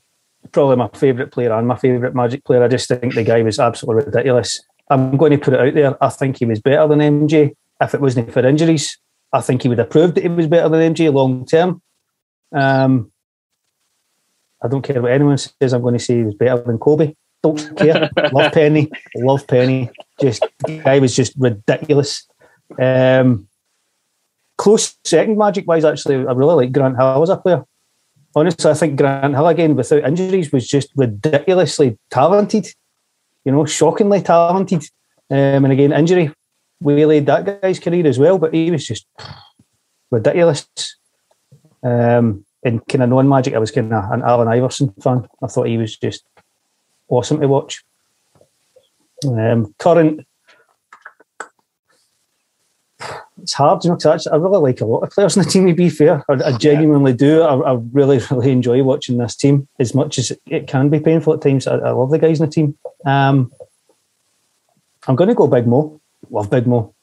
my favourite player and my favourite Magic player. I just think the guy was absolutely ridiculous. I'm going to put it out there. I think he was better than MJ. If it wasn't for injuries, I think he would have proved that he was better than MJ long term. I don't care what anyone says. I'm going to say he was better than Kobe. Don't care. Love Penny. Just the guy was just ridiculous. Close second Magic wise, actually, I really like Grant Hill as a player. Honestly, I think Grant Hill, again, without injuries, was just ridiculously talented. Shockingly talented. And again, injury waylaid that guy's career as well, but he was just ridiculous. And kind of non-Magic, I was kind of an Allen Iverson fan. I thought he was just awesome to watch. Current, it's hard, because I really like a lot of players in the team, to be fair. I genuinely do. I really, really enjoy watching this team, as much as it can be painful at times. I love the guys in the team. I'm going to go Big Mo. Love Big Mo.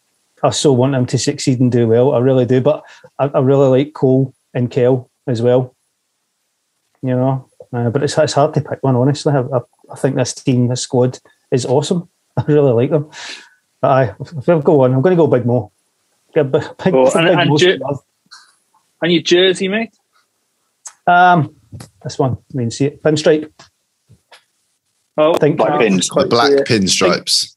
I so want him to succeed and do well. I really do. But I really like Cole and Kell as well. But it's hard to pick one, honestly. I think this team, this squad, is awesome. I really like them. But if I go on, I'm going to go Big Mo. And your jersey, mate? This one. I mean, see it. Pinstripe. Oh, black pins. The black pinstripes.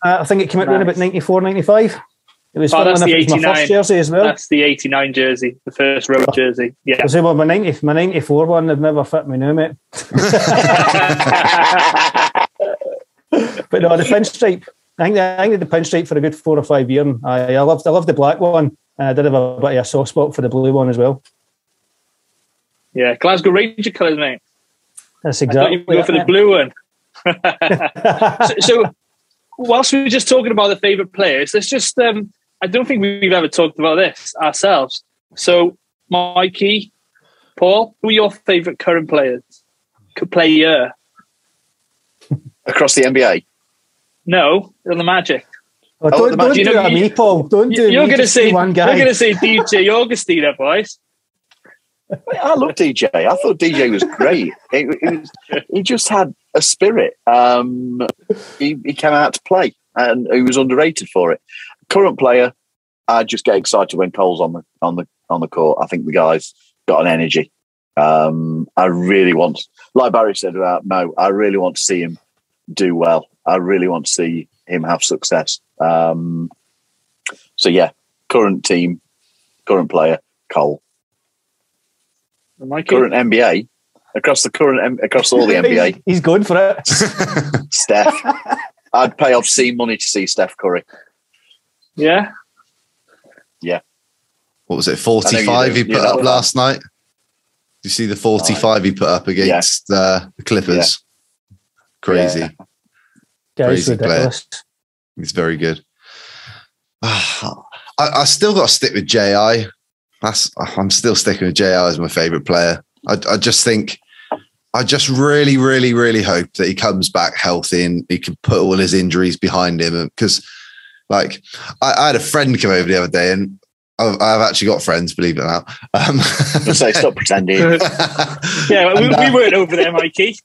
I think it came out around about 94, 95. It was that's the 89. My first jersey as well. That's the 89 jersey, the first row jersey. Yeah. I say, my 94 one would never fit me now, mate. But no, the pinstripe. I think I did the pinstripe for a good 4 or 5 years. I loved the black one. I did have a bit of a soft spot for the blue one as well. Yeah, Glasgow Ranger colours, mate. That's exactly. I thought you go for the blue one. so, whilst we were just talking about the favourite players, let's just. I don't think we've ever talked about this ourselves. So, Mikey, Paul, who are your favourite current players? Player across the NBA? No, on the Magic. Oh, don't do that, me, Paul. Don't do. You're going to say one guy. You're going to say DJ Augustine, boys. I love DJ. I thought DJ was great. He just had a spirit. He came out to play, and he was underrated for it. Current player, I just get excited when Cole's on the court. I think the guy's got an energy. I really want, like Barry said about Mo, I really want to see him do well. I really want to see him have success. So yeah, current team, current player, Cole. Current NBA, across all the NBA. He's going for it. Steph. I'd pay obscene money to see Steph Curry. Yeah. Yeah. What was it, 45 he put up last night? Did you see the 45 he put up against the Clippers? Yeah. Crazy. Yeah. Crazy player. He's very good. I still got to stick with J.I. I'm still sticking with J.I. as my favourite player. I just really, really, really hope that he comes back healthy and he can put all his injuries behind him. Because Like, I had a friend come over the other day, and I've actually got friends, believe it or not. So stop pretending. Yeah, we weren't over there, Mikey.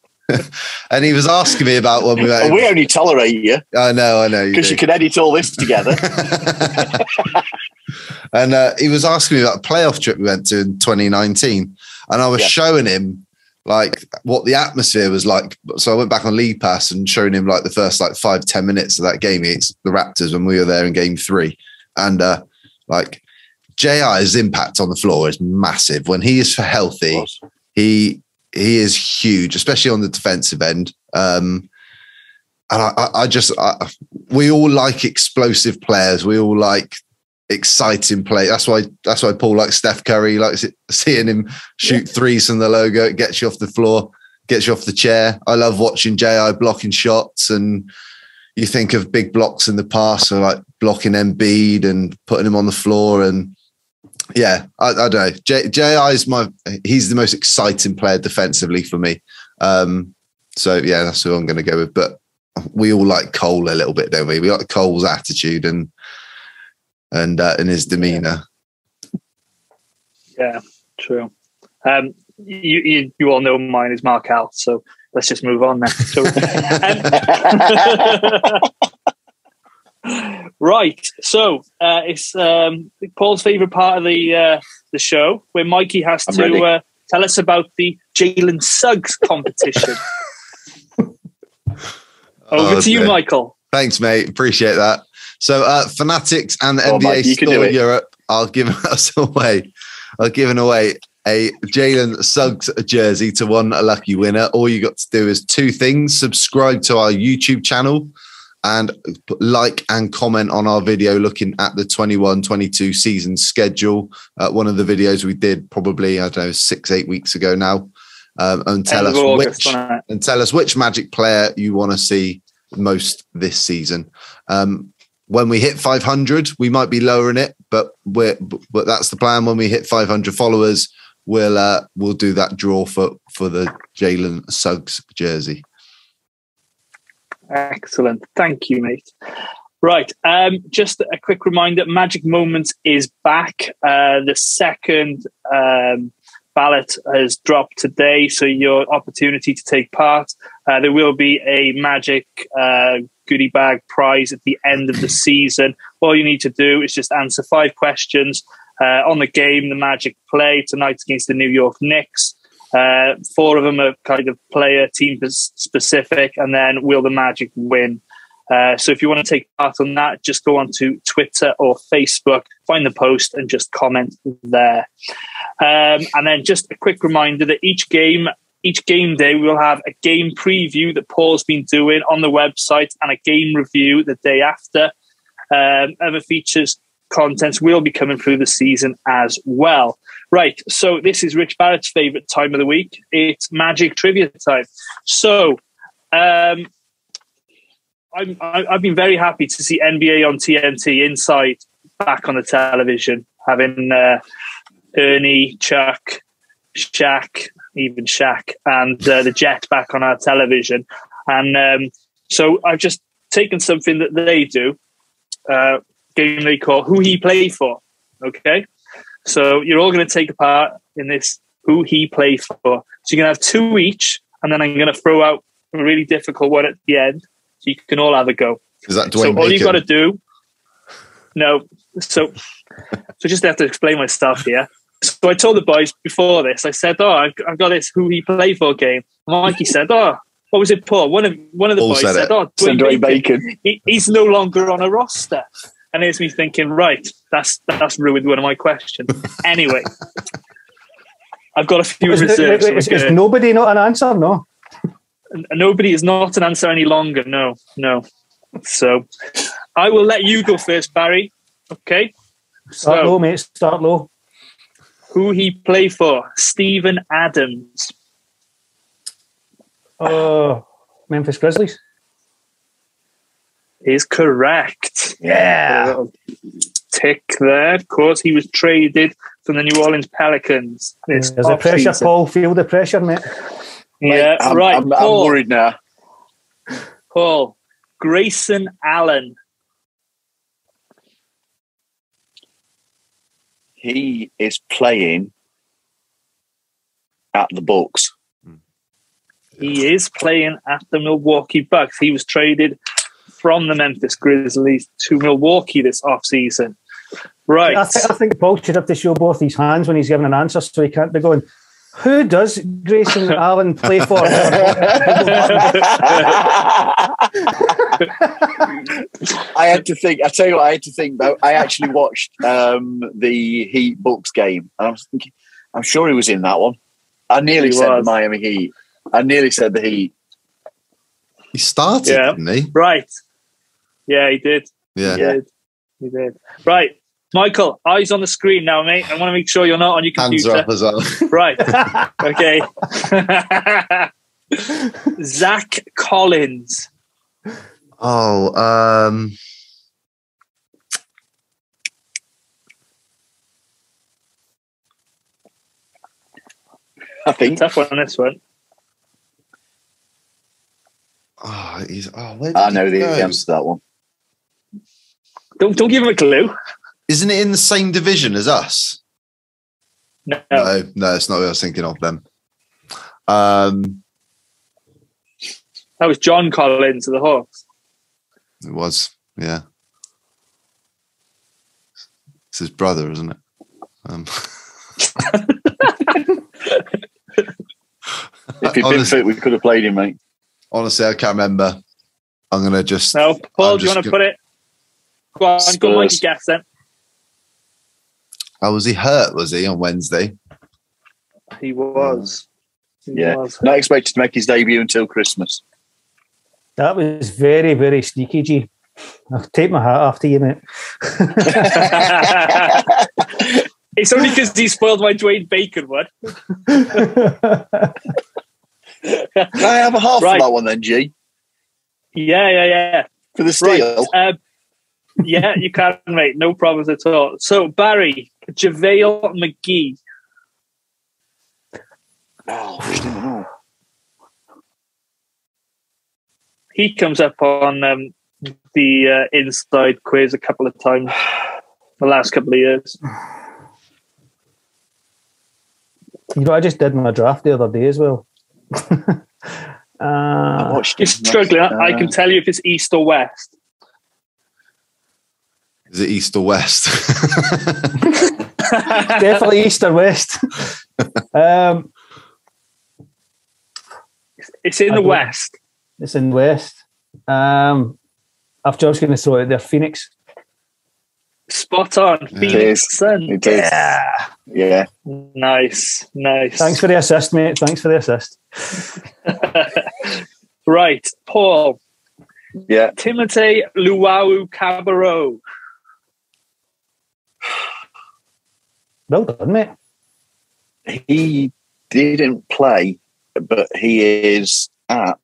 And he was asking me about when we went. We only tolerate you. I know. Because you can edit all this together. And he was asking me about a playoff trip we went to in 2019. And I was showing him like what the atmosphere was like. So I went back on League Pass and showing him like the first like 5-10 minutes of that game against the Raptors when we were there in game 3. And like JI's impact on the floor is massive. When he is healthy, he is huge, especially on the defensive end. And we all like explosive players. We all like exciting play. That's why Paul likes Steph Curry. He likes seeing him shoot threes from the logo. It gets you off the floor, gets you off the chair. I love watching JI blocking shots, and you think of big blocks in the past, so like blocking Embiid and putting him on the floor. And yeah, I don't know. JI is he's the most exciting player defensively for me. So yeah, that's who I'm going to go with. But we all like Cole a little bit, don't we? We like Cole's attitude and his demeanor. Yeah, true. You all know mine is Mark Al, so let's just move on now. So, right, so it's Paul's favourite part of the show, where Mikey has to tell us about the Jalen Suggs competition. Over to you, Michael. Thanks, mate. Appreciate that. So Fanatics and the NBA Store Europe are giving us away. Are giving away a Jalen Suggs jersey to one lucky winner. All you got to do is 2 things: subscribe to our YouTube channel and like and comment on our video looking at the 21-22 season schedule. One of the videos we did probably, I don't know, 6-8 weeks ago now. And tell us which Magic player you want to see most this season. When we hit 500, we might be lowering it, but that's the plan. When we hit 500 followers, we'll do that draw for the Jalen Suggs jersey. Excellent, thank you, mate. Right, just a quick reminder: Magic Moments is back. The second ballot has dropped today, so your opportunity to take part. There will be a Magic goodie bag prize at the end of the season. All you need to do is just answer 5 questions on the game the Magic play tonight against the New York Knicks. 4 of them are kind of player team specific, and then will the Magic win? So if you want to take part on that, just go on to Twitter or Facebook, find the post and just comment there. And then just a quick reminder that each game day, we'll have a game preview that Paul's been doing on the website and a game review the day after. Other features, contents will be coming through the season as well. Right, so this is Rich Barrett's favourite time of the week. It's Magic Trivia time. So I've been very happy to see NBA on TNT Inside back on the television, having Ernie, Chuck, Shaq, even Shaq, and the Jet back on our television. And so I've just taken something that they do, game they call Who He Play For. Okay? So you're all going to take a part in this Who He Play For. So you're going to have 2 each, and then I'm going to throw out a really difficult one at the end. So you can all have a go. Is that Dwayne So all Bacon? you've got to do... No. So just have to explain my stuff here. So I told the boys before this, I said, I've got this Who He Play For game. Mikey said, what was it, Paul? One of the Paul boys said, Dwayne Bacon. He's no longer on a roster. And here's me thinking, right, that's ruined one of my questions. Anyway, I've got a few reserves. Is nobody not an answer? No. Nobody is not an answer any longer. No. So I will let you go first, Barry. Okay. Start low, mate. Start low. Who he play for? Steven Adams. Memphis Grizzlies. Is correct. Yeah. Tick there. Of course, he was traded from the New Orleans Pelicans. There's the pressure, Paul. Feel the pressure, mate. Yeah, right. I'm worried now. Paul, Grayson Allen. he is playing at the Bucks. He is playing at the Milwaukee Bucks. He was traded from the Memphis Grizzlies to Milwaukee this offseason. Right. I think Paul should have to show both his hands when he's giving an answer, so he can't be going, who does Grayson Allen play for? I had to think. I tell you what, I had to think about. I actually watched the Heat Bucks game, and I was thinking, I'm sure he was in that one. I nearly said the Miami Heat. I nearly said the Heat. He started, didn't he? Right. Yeah, he did. Yeah. He did. Right. Michael, eyes on the screen now, mate. I want to make sure you're not on your computer. Hands are up as well. Right. Okay. Zach Collins. Oh, I think tough one on this one. I know the answer to that one. Don't give him a clue. Isn't it in the same division as us? No, it's not what I was thinking of then. that was John Collins of the Hawks. It was, yeah. It's his brother, isn't it? If he'd been fit, we could have played him, mate. Honestly, I can't remember. I'm going to just... No, Paul, do you want to put it? Go on, go on, guess then. Oh, was he hurt, was he, on Wednesday? He was. Not expected to make his debut until Christmas. That was very, very sneaky, G. I'll take my hat off to you, mate. It's only because he spoiled my Dwayne Bacon one. Can I have a half of that one then, G? Yeah. For the steal? Right. Yeah, you can, mate. No problems at all. So, Barry, JaVale McGee. Oh, He comes up on the inside quiz a couple of times the last couple of years. You know, I just did my draft the other day as well. I watched You're struggling. I can tell you if it's East or West. Is it East or West? Definitely East or West. It's in the West. It's in West. I'm just going to throw it there. Phoenix. Spot on. Phoenix Suns. It is. Yeah. Nice. Thanks for the assist, mate. Thanks for the assist. Right. Paul. Yeah. Timothé Luwawu-Cabarrot. Well done, mate. He didn't play, but he is at...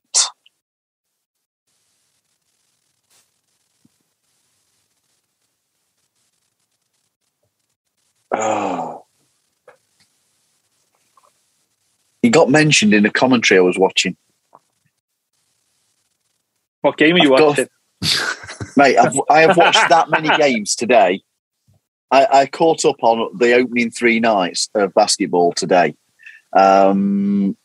Oh. He got mentioned in a commentary I was watching. What game are you watching? Mate, I have watched that many games today. I caught up on the opening 3 nights of basketball today. Is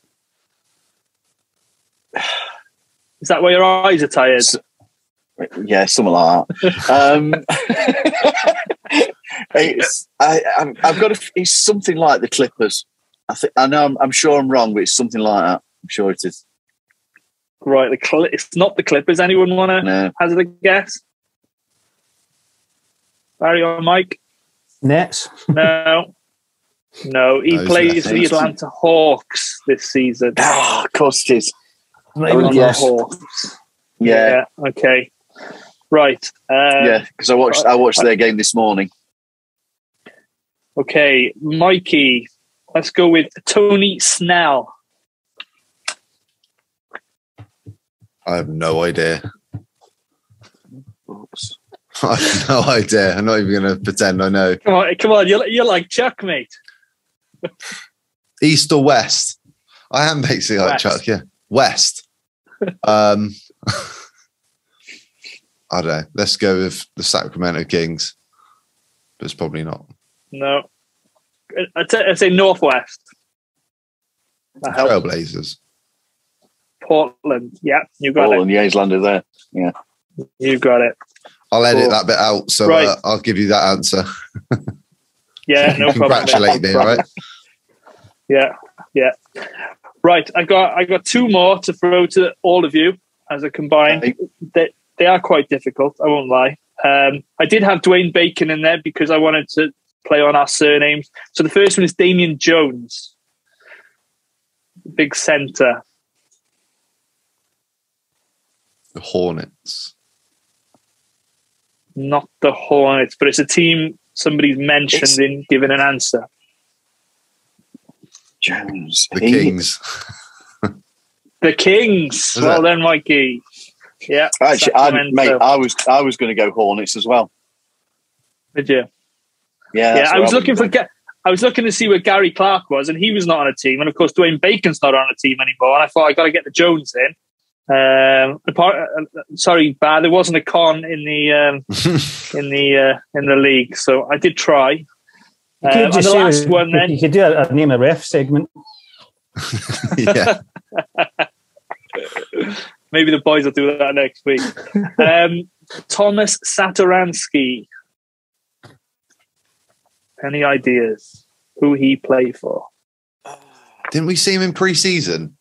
that why your eyes are tired? Yeah, something like that. I've got it's something like the Clippers. I know. I'm sure I'm wrong, but it's something like that. I'm sure it is. Right, it's not the Clippers. Anyone want to hazard a guess? Barry or Mike? Nets. No. He plays for the Atlanta Hawks this season. Oh, of course it is. Hawks. Yeah. Okay. Right. Because I watched their game this morning. Okay, Mikey. Let's go with Tony Snell. I have no idea. Oops. I have no idea. I'm not even going to pretend I know. Come on. You're like Chuck, mate. East or West? I am basically like Chuck, yeah. West. I don't know. Let's go with the Sacramento Kings. But it's probably not. No. I'd say Northwest. That helps. Trailblazers. Portland. Yeah, you got Portland, it. yeah, he's landed there. Yeah. You got it. I'll edit that bit out, so Right. I'll give you that answer. Yeah, no problem. Congratulate me, all right? Yeah. Right, I got two more to throw to all of you as a combined. They are quite difficult, I won't lie. I did have Dwayne Bacon in there because I wanted to play on our surnames. So the first one is Damian Jones. Big centre. The Hornets. Not the Hornets, but it's a team somebody's mentioned in giving an answer. Jones. The Kings. The Kings. Was Well it? done, Mikey. Yeah. Actually, I was going to go Hornets as well. Did you? Yeah. Yeah, I was looking to see where Gary Clark was, and he was not on a team. And of course, Dwayne Bacon's not on a team anymore. And I thought I got to get the Jones in. Sorry, Bar, there wasn't a Con in the in the league, so I did try. And the last one, then you could do a name a ref segment. Yeah. Maybe the boys will do that next week. Thomas Satoransky. Any ideas who he played for? Didn't we see him in pre-season?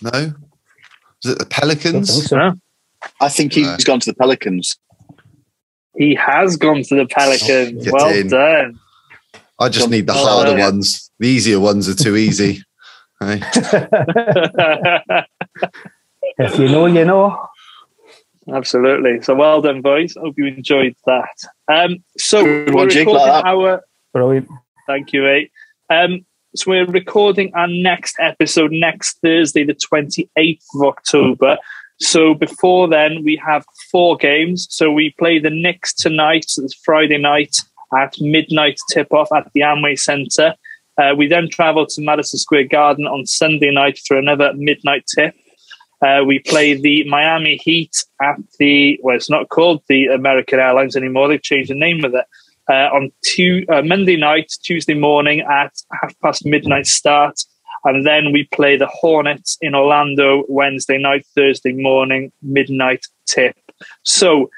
No? Was it the Pelicans? I think he's gone to the Pelicans. He has gone to the Pelicans. Get Well in. done. I just need the harder ones. The easier ones are too easy. Hey? If you know, you know. Absolutely. So well done, boys. Hope you enjoyed that. So Good we're one, Jake, recording like that. our... Brilliant. Thank you, mate. So we're recording our next episode next Thursday, the 28th of October. So before then, we have 4 games. So we play the Knicks tonight, so it's Friday night at midnight tip-off at the Amway Centre. We then travel to Madison Square Garden on Sunday night for another midnight tip. We play the Miami Heat at it's not called the American Airlines anymore. They've changed the name of it. On Monday night, Tuesday morning at midnight start. And then we play the Hornets in Orlando Wednesday night, Thursday morning, midnight tip. So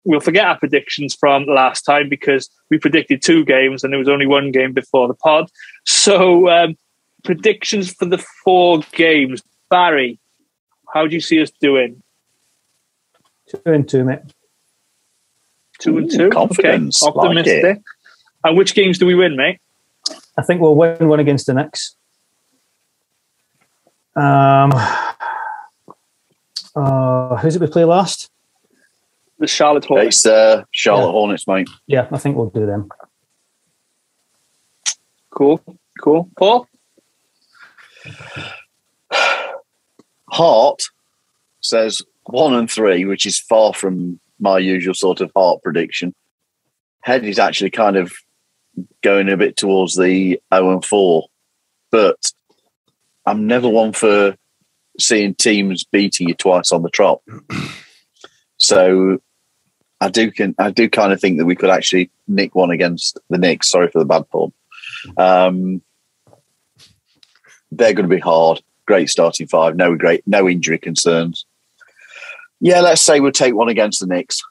we'll forget our predictions from last time because we predicted 2 games and there was only 1 game before the pod. So predictions for the 4 games. Barry, how do you see us doing? 2-2, mate. 2-2. Confidence. Okay. Optimistic. Like it. And which games do we win, mate? I think we'll win one against the Knicks. Who's it we play last? The Charlotte Hornets. It's Charlotte Hornets, mate. Yeah, I think we'll do them. Cool. Paul? Hart says 1-3, which is far from my usual sort of Hart prediction. Head is actually kind of going a bit towards the 0-4, but I'm never one for seeing teams beating you twice on the trot. So I do kind of think that we could actually nick one against the Knicks. Sorry for the bad pun. They're going to be hard. Great starting 5. No injury concerns. Yeah, let's say we'll take one against the Knicks.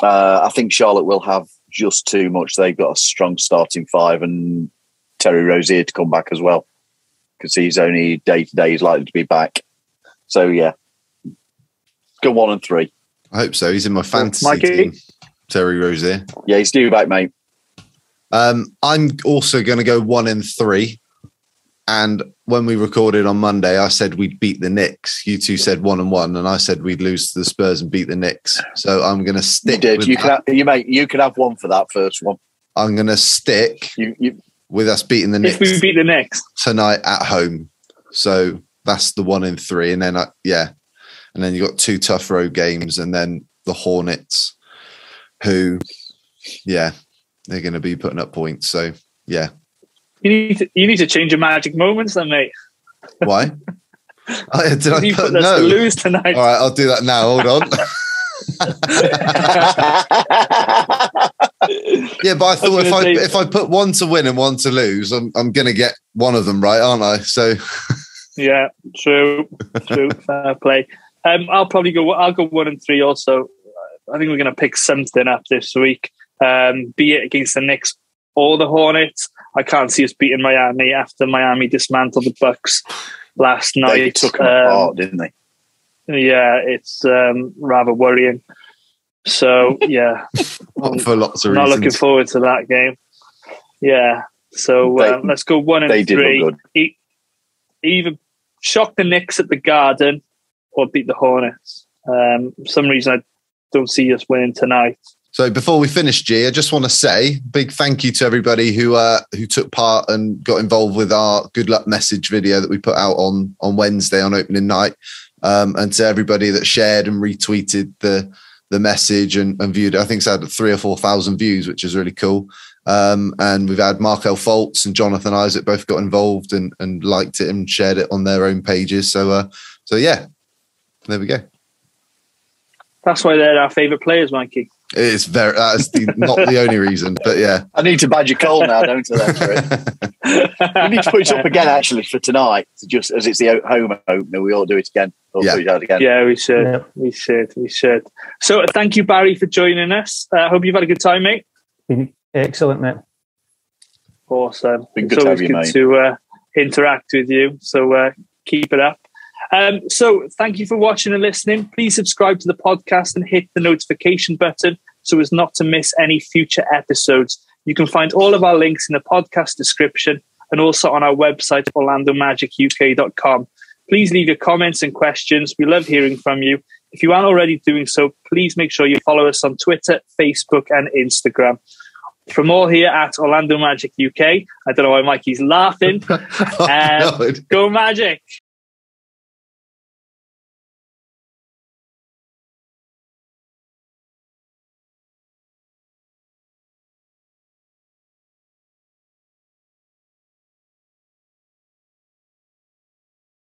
I think Charlotte will have just too much. They've got a strong starting 5 and Terry Rozier to come back as well because he's only day-to-day. He's likely to be back. So, yeah, go 1-3. I hope so. He's in my fantasy Mikey? team, Terry Rozier. Yeah, he's due back, mate. I'm also going to go 1-3. And when we recorded on Monday, I said we'd beat the Knicks. You two said 1-1, and I said we'd lose to the Spurs and beat the Knicks. So I'm going to stick. You did. You could have one for that first one. I'm going to stick with us beating the Knicks If we beat the Knicks tonight at home. So that's the 1-3, and then and then you got 2 tough road games, and then the Hornets, who, they're going to be putting up points. So yeah. You need to change your magic moments, then, mate. Why? Did I You put put us no? to lose tonight. All right, I'll do that now. Hold on. Yeah, but I thought if I put one to win and one to lose, I'm going to get one of them right, aren't I? So yeah, true, fair play. I'll go 1 and 3 also. I think we're going to pick something up this week, be it against the Knicks or the Hornets. I can't see us beating Miami after Miami dismantled the Bucks last night. They took them apart, didn't they? Yeah, it's rather worrying. So yeah, for lots of reasons. Not looking forward to that game. Yeah, so let's go 1 and 3. Either shock the Knicks at the Garden or beat the Hornets. For some reason, I don't see us winning tonight. So before we finish, G, I just want to say big thank you to everybody who took part and got involved with our good luck message video that we put out on Wednesday on opening night, and to everybody that shared and retweeted the message and viewed it. I think it's had 3,000 or 4,000 views, which is really cool. And we've had Markel Foltz and Jonathan Isaac both got involved and liked it and shared it on their own pages. So yeah, there we go. That's why they're our favourite players, Mikey. It's that's not the only reason, but yeah. I need to badger Cole now, don't I? We need to put it up again actually for tonight. Just as it's the home opener, we all do it again. Yeah, put it out again. Yeah, we should. Yeah. We should. So thank you, Barry, for joining us. I hope you've had a good time, mate. Excellent, mate. Awesome. Been good it's to always have you, good mate. to interact with you. So keep it up. So thank you for watching and listening. Please subscribe to the podcast and hit the notification button so as not to miss any future episodes. You can find all of our links in the podcast description and also on our website, orlandomagic.uk.com. Please leave your comments and questions. We love hearing from you. If you aren't already doing so, please make sure you follow us on Twitter, Facebook, and Instagram. From all here at Orlando Magic UK, I don't know why Mikey's laughing. Go Magic!